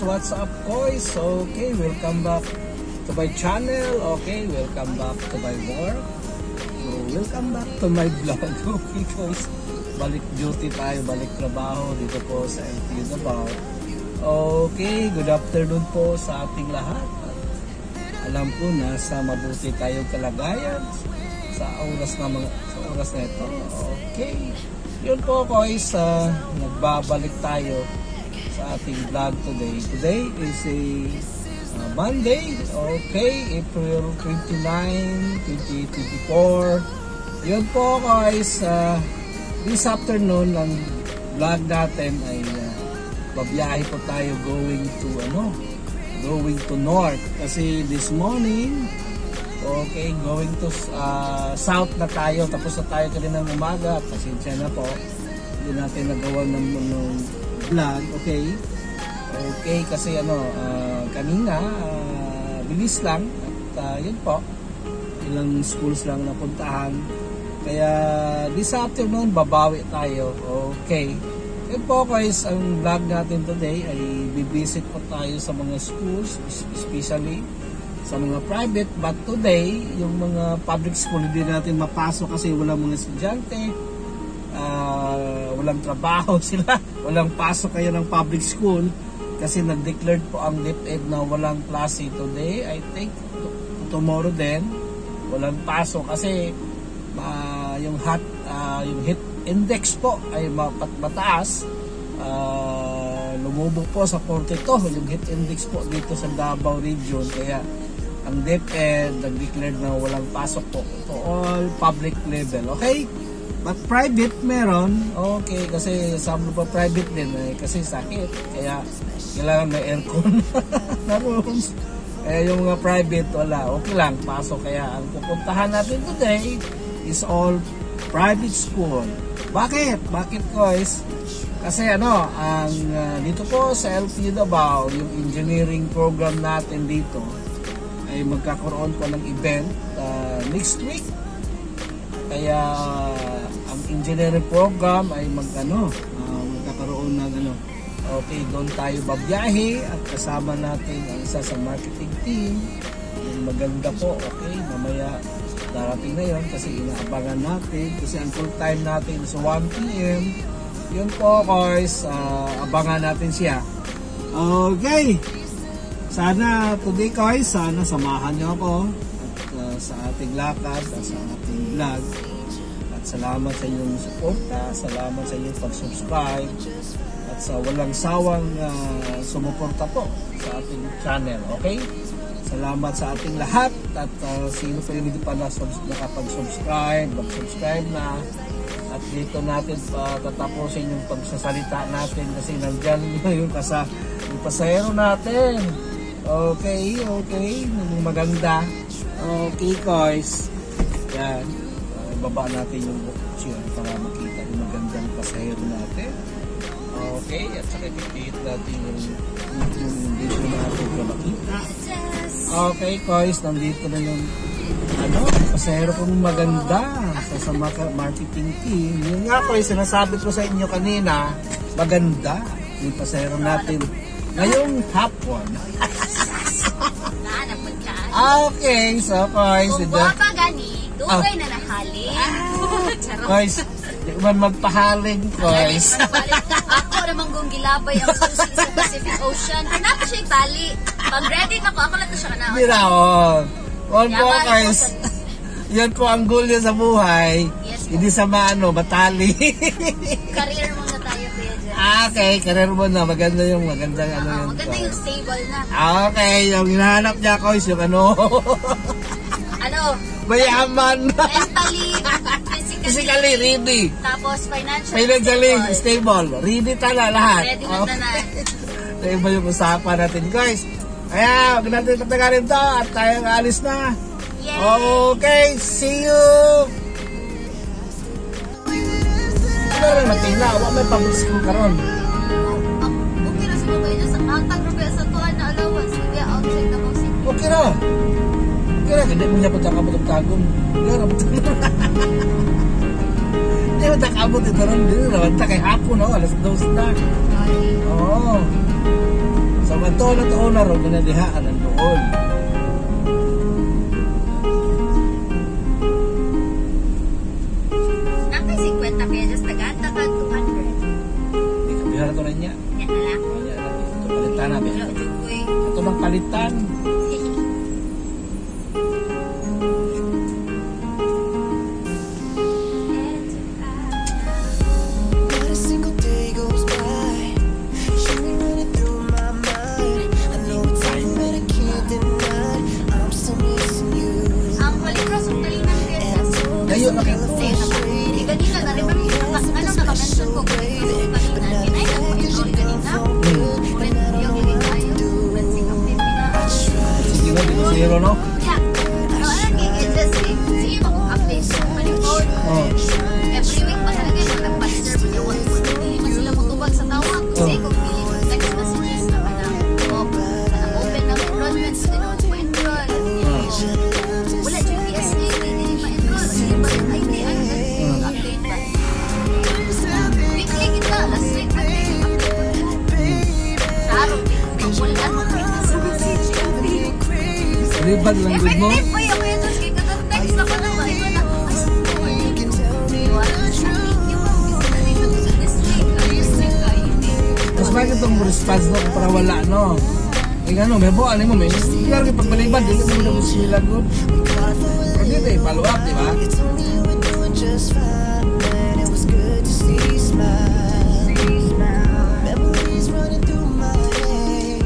what's up guys? Okay, welcome back to my channel. Okay, welcome back to my work. So, welcome back to my vlog. Okay guys, balik duty tayo, balik trabaho dito po sa LTU Davao. Okay, good afternoon po sa ating lahat. At alam ko na sa mabuti tayong kalagayan sa oras na ito. Okay, yun po guys, nagbabalik tayo sa ating vlog today. Today is a Monday, okay, April 29, 2024. Yun po guys, this afternoon ang vlog natin ay babiyahe po tayo going to north. Kasi this morning, okay, going to south na tayo. Tapos na tayo kanina ng umaga. Pasensya na po, hindi natin nagawa ng vlog. Okay, kasi kanina bilis lang at yun po, ilang schools lang napuntahan. Kaya this afternoon babawi tayo. Okay, yun po guys, ang vlog natin today ay bibisit po tayo sa mga schools, especially sa mga private. But today, yung mga public school hindi natin mapasok kasi walang mga estudyante, walang trabaho sila, walang pasok kayo ng public school kasi nag-declared po ang DepEd na walang klase today. I think tomorrow din walang pasok kasi yung heat index po ay mataas. Lumubog po sa 42 yung heat index po dito sa Davao region, kaya ang DepEd nag-declare na walang pasok po to all public level. Okay, but private meron. Okay, kasi some pa private din kasi sakit, kaya kailangan may aircon na rooms. Kaya yung mga private wala, okay lang pasok. Kaya ang pupuntahan natin today is all private school. Bakit guys? Kasi ang dito po sa LTU Davao, yung engineering program natin dito ay magkakaroon po ng event next week. Kaya ang engineering program ay magkakaroon ng okay, doon tayo babiyahe at kasama natin ang isa sa marketing team. Yung maganda po, okay, mamaya darating na yun kasi inaabangan natin kasi ang full time natin is 1 PM. Yun po guys, abangan natin siya. Okay, sana today guys, sana samahan niyo ako at sa ating lakad at sa ating vlog. At salamat sa inyong suporta, salamat sa inyong pag-subscribe at sa walang sawang sumuporta po sa ating channel. Okay, salamat sa ating lahat at sino pa hindi pa nakapag-subscribe, mag-subscribe na. At dito natin tatapusin yung pagsasalita natin kasi nandyan yung pasahero natin. Okay, maganda. Okay guys, yan, baba natin yung chair para makita yung magandang pasahero natin. Okay, at saka titihit natin yung dito natin para makita. Okay guys, nandito na yung pasahero kong maganda sa marketing team. Yun nga po, sinasabi ko sa inyo kanina, maganda yung pasahero natin ngayong hapon. Okay, so guys, kung buha pa gani, dugay na nahalin. Guys, di man magpahalin guys. Ako naman kung gilabay ang susi sa Pacific Ocean. Hanap siya yung tali. Pag ready na ko, ako lang ito siya kanaon. Hindi na, One po guys, yan po ang goal niya sa buhay. Yes, hindi sa matali. Career mo na tayo kuya dyan. Okay, career mo na. Maganda yung yun. Maganda yung stable na. Okay, yung hinahanap niya guys, yung mayaman. Mentally, physically ready. Tapos financially stable. Ready tala lahat. Ready na na. Iba yung usapan natin guys. Kaya huwag natin patagalin to at tayo alis na. Yay! Okay, see you! Ano rin matila? Huwag may public school ka ron. Okay na sa mga inyo. Sa matang rupya sa tuwan na allowance. Kaya outside na po siya. Okay na. Hindi mo niya pagkakamot-tagong. Hindi na Hindi mo takabot ito ron. Hindi na kay hapon. Alas 2 na. Oo. So Pagtuon na taon na ro ginadihaan ang doon. Nakay 50 pesos, tagata ka 200. Di ka bihara to rin niya. Yan na lang. Kanya lang. Ito palitan natin. Wala, Jukoy. Ito ng palitan. Not a single day goes by. You be running through my mind. I know it's something that I can't deny. I'm still missing you. Ang palibras ng talinang beses. Ngayon na kayo. Kasi di kanina na remember anong naka-mention ko kung kanina. Kinay na mag-enroll kanina. Friend yung hindi tayo. Friend si Kapit na. Sige na, dito zero, no? Yeah. Pero ano i-just sige mo kung update sa palibot. Oh. Every week pa talaga yung nag-pastor niya one month. Hindi man sila matubag sa tawag. Kasi kung pili mo text messages na ka na open ng enrollment, so din ako ma-enroll. Wala GPS na hindi ma-enroll. Hindi ba yung ID update ba? Weekly kita, last week update sa araw. Kapulan mo kayo sa message. Ribad lang good mo. Effective pa yung message kay text ako na ba? Iba na. Mas bakit itong response no para wala no? Eh ano, may buwan mo may. Kaya rin pagbalibad, hindi mo na musilan ko. Pwede ito follow up, di ba? You told me you were doing just fine, man. It was good to see you smile. Memories running through my head.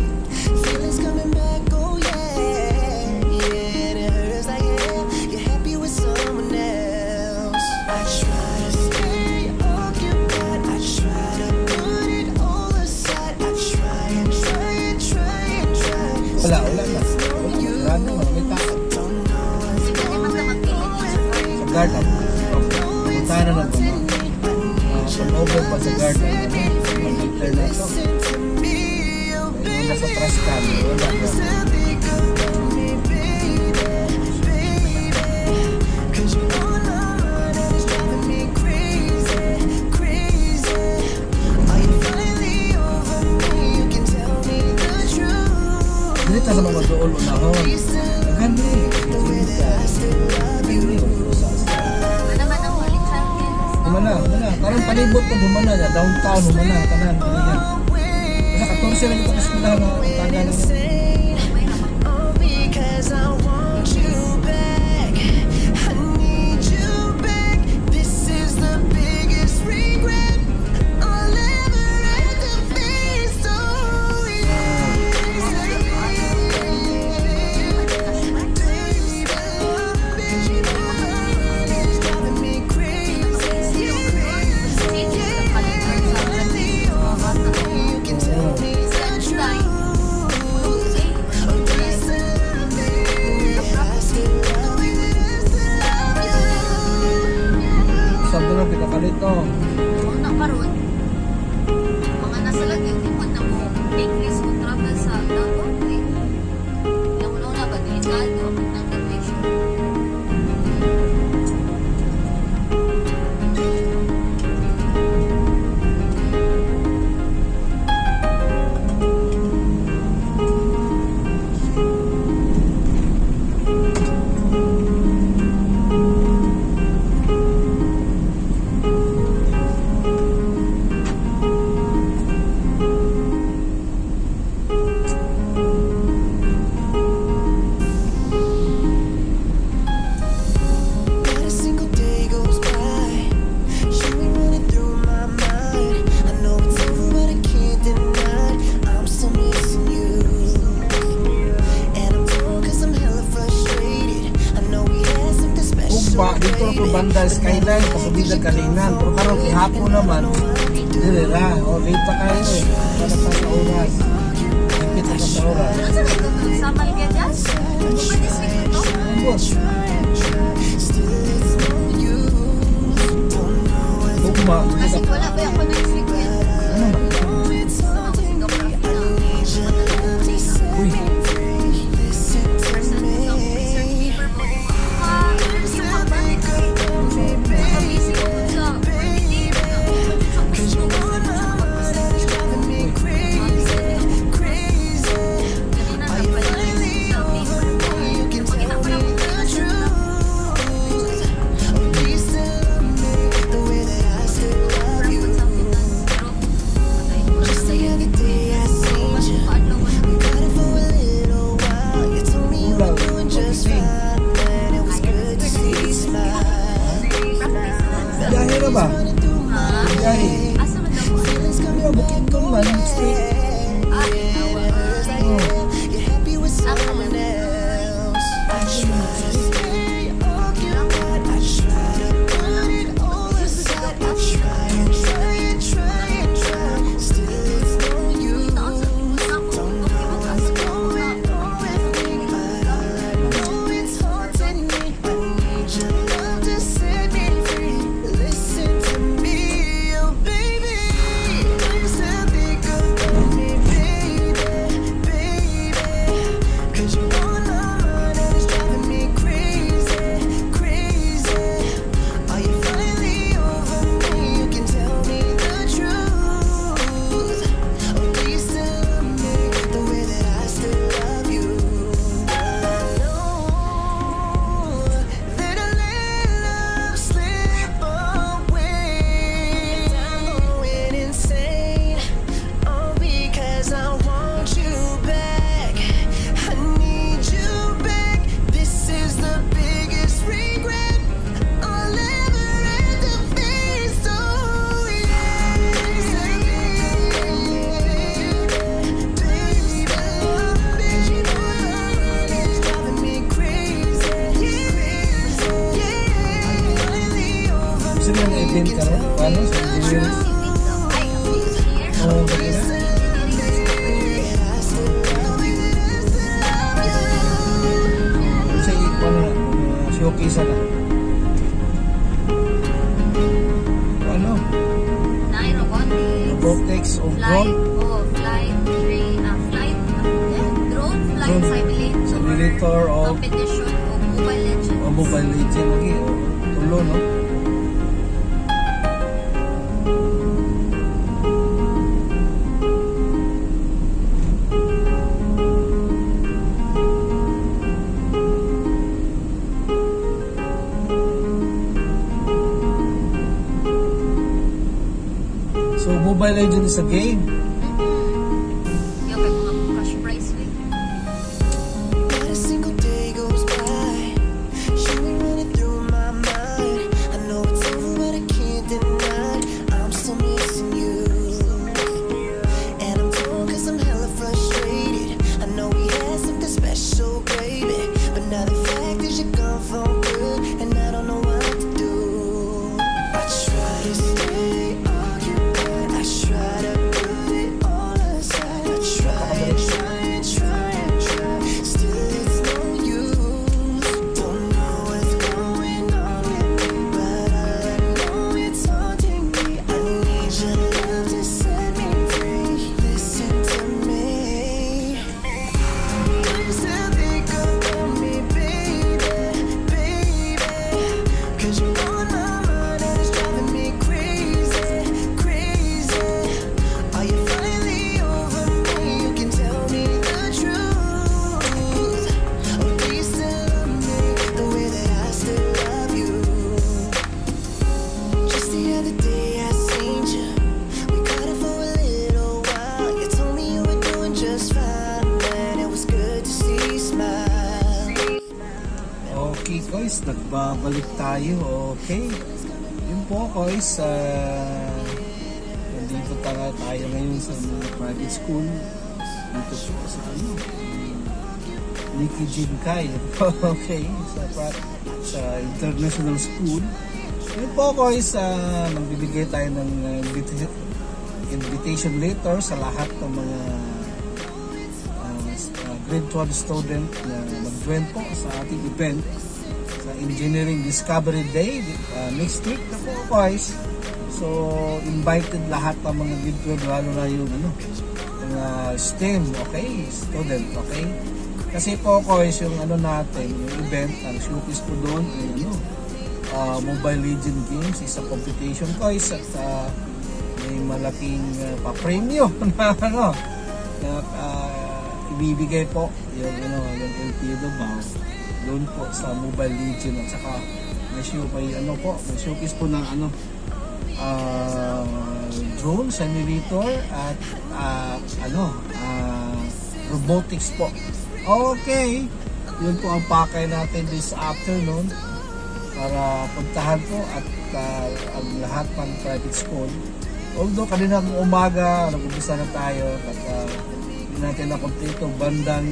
Feelings coming back, oh yeah. Yeah, and it hurts like hell. You're happy with someone else. I try to stay occupied. I try to put it all aside. I try and try and try and try. Wala na. Rano, makita. Sige naman na magpili Sa guard up. Punta na lang po. Pag-over pa sa guard up. Mag-declare na ito. Yung nasa trust cam, wala na. Dito sa mga doon unahon. Gani. naman ang Holy Champions. Humana. Karang palibot ko humana na. Downtown humana. Kanan. Kanina. Kasi 14 lang ito kasi na taga ng May naman. Because I want you back. I need you back. This is the biggest regret I'll ever have to face. Oh yeah. Baby, my mind is driving me crazy. You can tell me the truth. sabi na pinakalit to. Una karon, mga nasa lagi, hindi mo na mo increase mo travel sa Davao. Nakunaw na ba, delikado ng graduation. Not a single day goes by. You be running through my mind. I know it's over, but I can't deny. I'm still missing you. And I'm torn 'cause I'm hella frustrated. I know we had something special. Ugba, dito po banda skyline, pasubida kalinan. Pero karon kihapon naman, dire ra. O, late pa kayo eh. Para pa sa oras. Higpit na sa oras. Ano sa ito? Sa Malgadas? Kung ba this week ito? Boss, Still, it's no use. Don't know what's ugba. Kasi wala ba ako next week yun? Ano ba? it's all Ako sa Singapore. Uy, listen to Person me. ng research paper po. Hindi mo ba? Nakabisi ko po sa meeting. Sa gusto ko. Driving me crazy, crazy. Oo, sige na. Kasi showcase na. Ano? Robotics of Flight, drone. flight, drone flight Simulator of competition o Mobile Legends. Mobile Legends lagi. Tulo, no? So, Mobile Legends is a game. Yung may mga cash prize eh. Not a single day goes by. You ain't running through my mind. I know it's over, but I can't deny. I'm still missing you. And I'm torn cause I'm hella frustrated. I know we had something special, baby. But now the fact is you're gone for good. And I don't know what to do. I try to stay occupied. I try to put it all aside. I try and try and try and try. Still it's no use. Don't know what's going on with me, but all I know it's haunting me. I need your love to set me free. Listen to me. Do you still think about me, baby, baby? Cause you're on my mind and it's driving me crazy, crazy. Are you finally over me? You can tell me the truth. Or do you still love me the way that I still love you? Just the other day I seen you. We cut it for a little while. You told me you were doing just fine, man. It was good to see you smile. Okay, guys, nagbabalik tayo. Okay. Yun po, guys. Nandito tayo ngayon sa mga private school. Dito po sa Nikki Jinkai. Okay. Sa international school. Yun po, guys. Magbibigay tayo ng invitation letter sa lahat ng mga grade 12 student na mag-join po sa ating event sa Engineering Discovery Day next week na po, guys. So invited lahat ng mga grade 12, lalo na yung mga STEM, okay, student, okay. Kasi po, guys, yung natin, yung event, ang showcase po doon ay Mobile Legends games, isa competition, guys, at may malaking pa-premyo na ibibigay po yung LPU Davao doon po sa Mobile Legends, at saka may showcase po ng drone simulator at robotics po. Okay, yun po ang pakay natin this afternoon para puntahan po at ang lahat ng private school. Although kaninang umaga nag-umpisa na tayo at hindi natin nakompleto bandang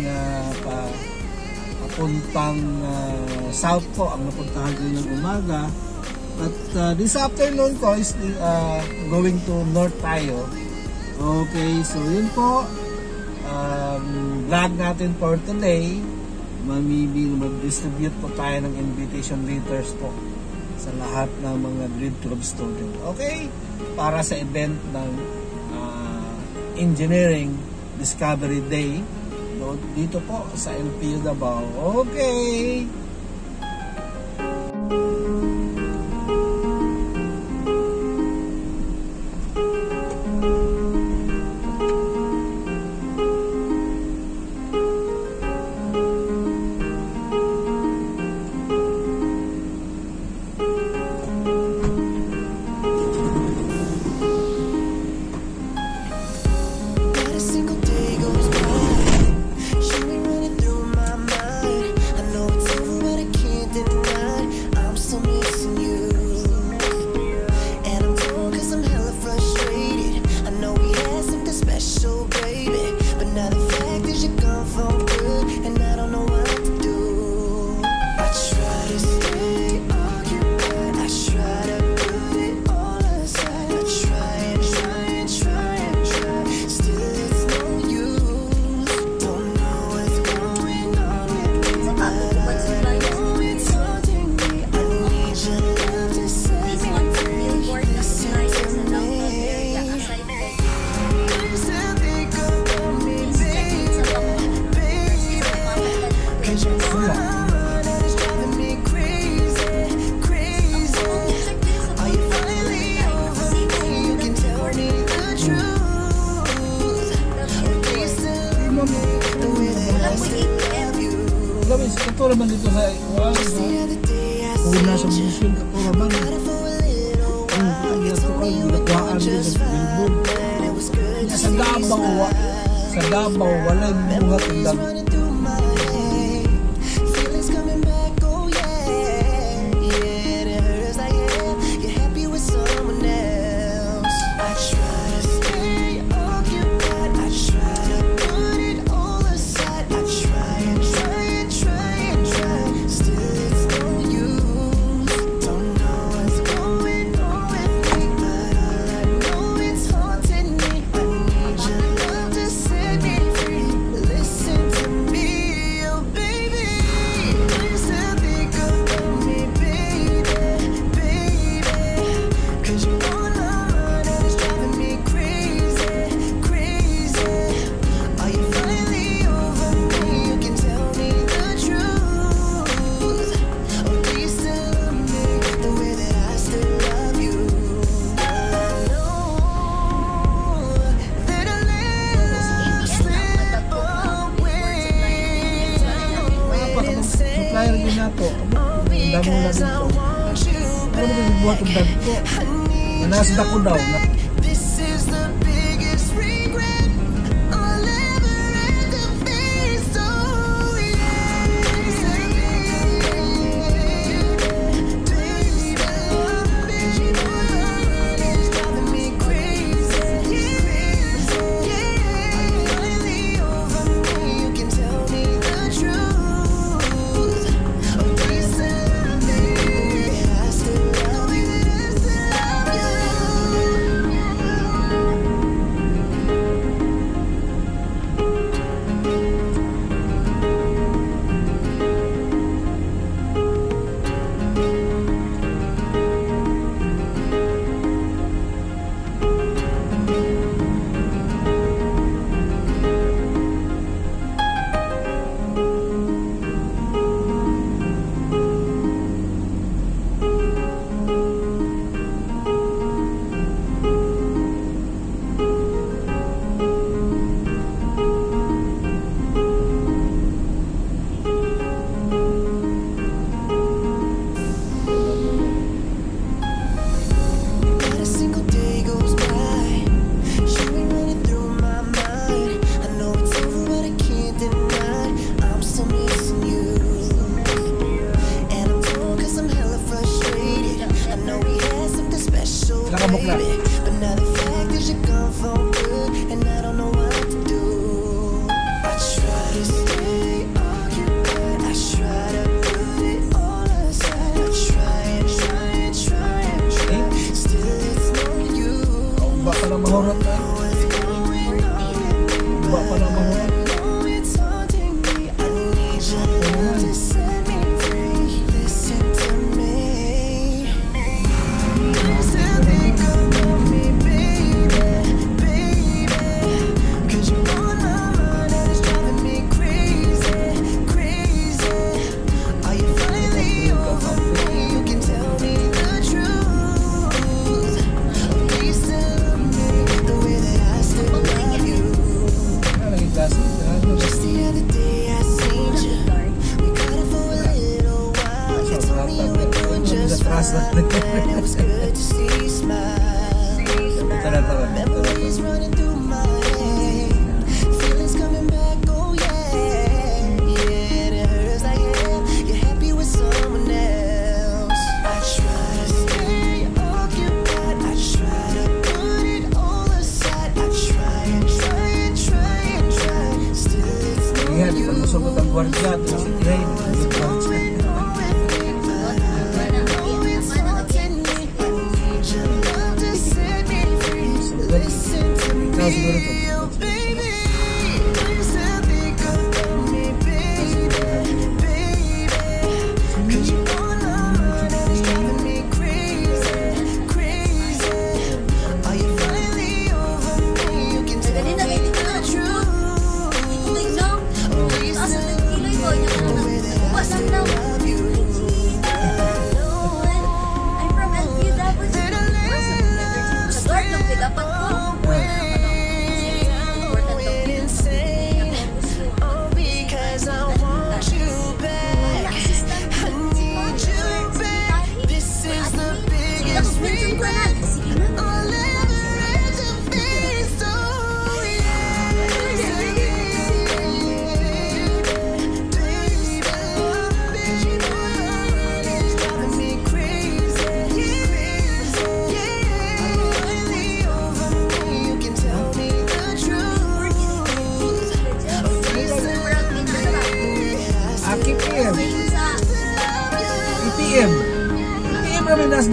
papuntang south po ang napuntahan ko ng umaga. But this afternoon ko is going to north tayo. Okay, so yun po vlog natin for today. Mag-distribute po tayo ng invitation letters po sa lahat ng mga grade 12 student. Okay? Para sa event ng Engineering Discovery Day dito po sa LPU Davao. Okay! Not a single day goes by. You ain't running through my mind. I know it's over, kato naman dito sa una sa mission kato naman. Ginakuhaan dito sa Billboard. Sa Davao, wala yung buhat ng dami. Supplier yun na to. Ang damo na dito. Ano ba yung buhat ang dami ko? Nanasda ko daw. Nakabukla. Ba pa na mahurot na. Ba pa na mahurot. Sobat ang guardia to si train.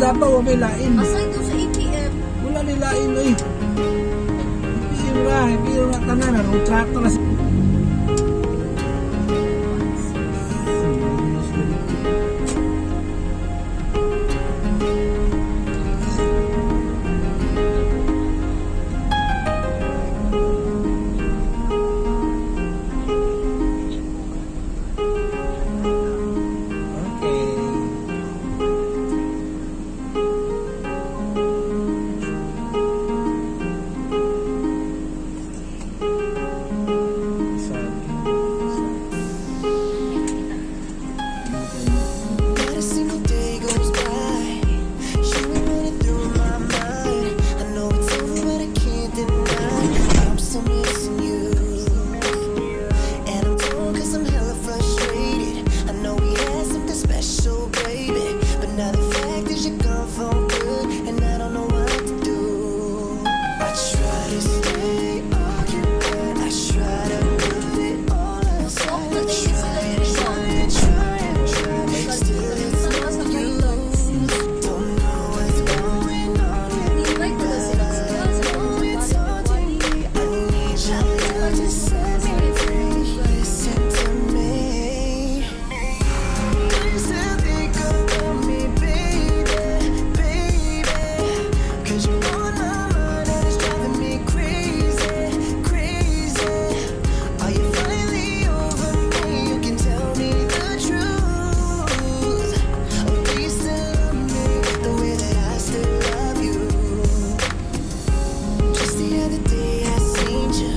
Davao, may lain. Aside doon sa ATM. Wala ni lain eh. Biro na tanan na, road tractor na. Not a single day goes by. You ain't running through my mind. I know it's over, but I can't deny. I'm still missing you. And I'm torn 'cause I'm hella frustrated. I know we had something special, baby. But now the fact is you're gone for good, and I don't know what to do. I try to stay occupied. I try to put it all aside. I try and try and try and try. Still it's no use. Don't know what's going on with me. Oh, it's haunting me. I need your love to set me free. Listen to me. You still think about me, baby. 'Cause you're on my mind and it's driving me crazy. Are you finally over me? You can tell me the truth. Or do you still love me the way that I still love you? Just the other day I seen you.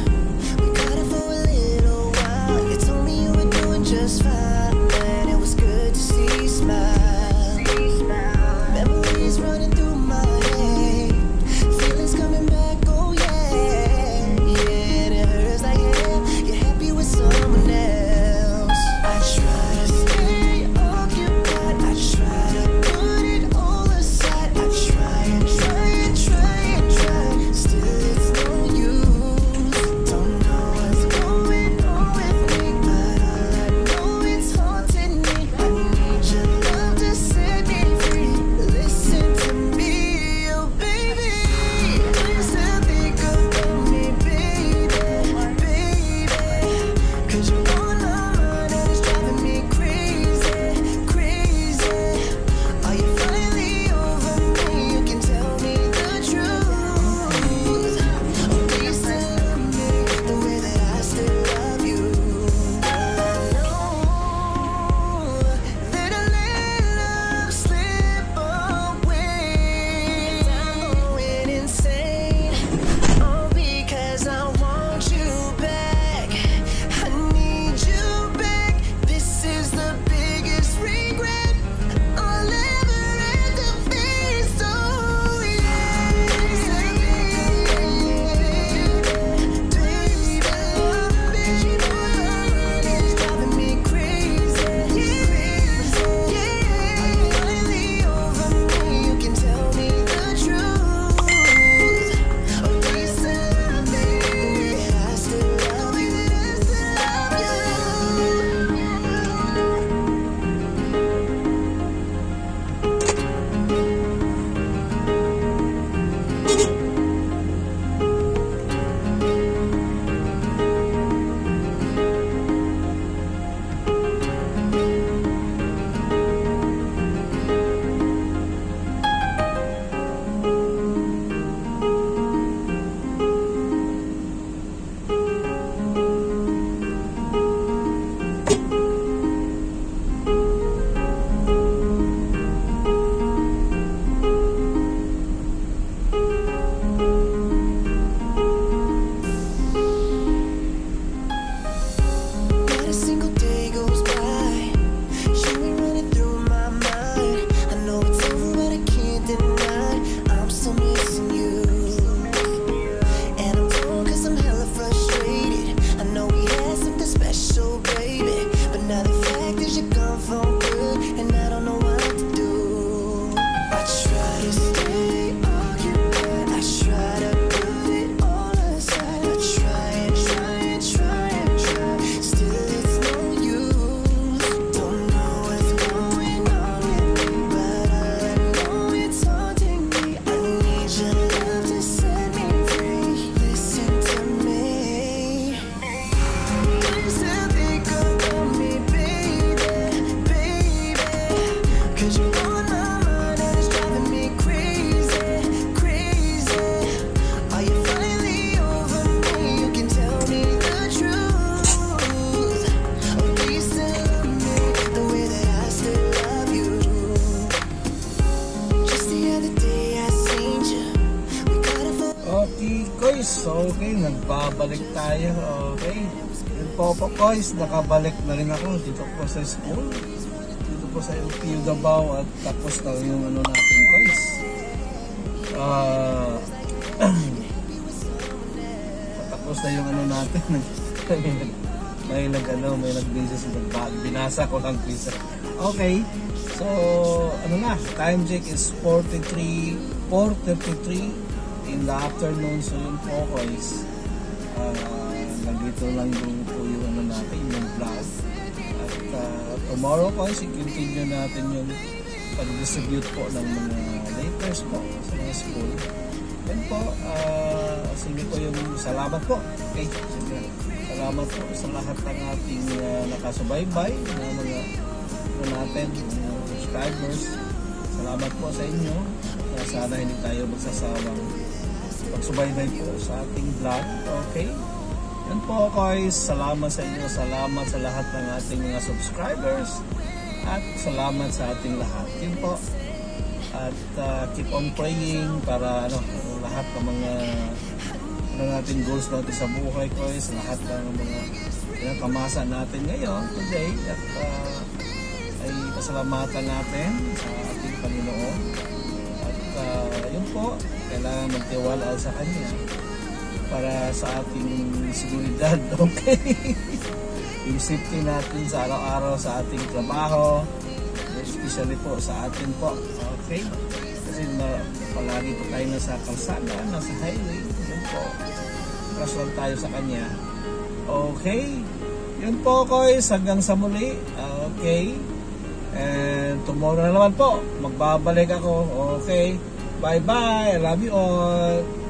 We cut it for a little while. You told me you were doing just fine, man. It was good to see you smile. Memories running through my head. Feelings coming back, oh yeah. And it hurts like hell. You're happy with someone else. I try to stay occupied. I try to put it all aside. I try and try and try and try. Still it's no use. Okay, nagbabalik tayo. Okay. Yun po guys, nakabalik na rin ako dito po sa school. Dito po sa LPU Davao at tapos na yung ano natin guys. Tapos na yung ano natin. may nag-business, binasa ko lang visa. Okay. So, ano na, time check is 4:33 in the afternoon. So yun po guys, nandito lang po yung ano natin, yung vlog. At tomorrow guys, i-continue natin yung pag-distribute po ng mga letters po sa mga school. Yan po, sige po yung salamat po. Okay, sige. Salamat po sa lahat ng ating nakasubaybay na mga natin, mga subscribers. Salamat po sa inyo. Sana hindi tayo magsasawang pagsubaybay po sa ating vlog. Okay? Yan po guys. Salamat sa inyo. Salamat sa lahat ng ating mga subscribers. At salamat sa ating lahat. Yun po. At keep on praying para lahat ng mga nating goals natin sa buhay guys. Lahat ng mga pinakamasa natin ngayon, today. At ay pasalamatan natin sa ating Panginoon. Yun po, kailangan magtiwala sa Kanya para sa ating seguridad, okay? Yung safety natin sa araw-araw sa ating trabaho, especially po sa atin po, okay? Kasi palagi po tayo nasa kalsada, nasa highway, yun po, trust lang tayo sa Kanya. Okay? Yun po guys, hanggang sa muli, okay? And tomorrow na naman po, magbabalik ako, okay? Bye-bye. I love you all.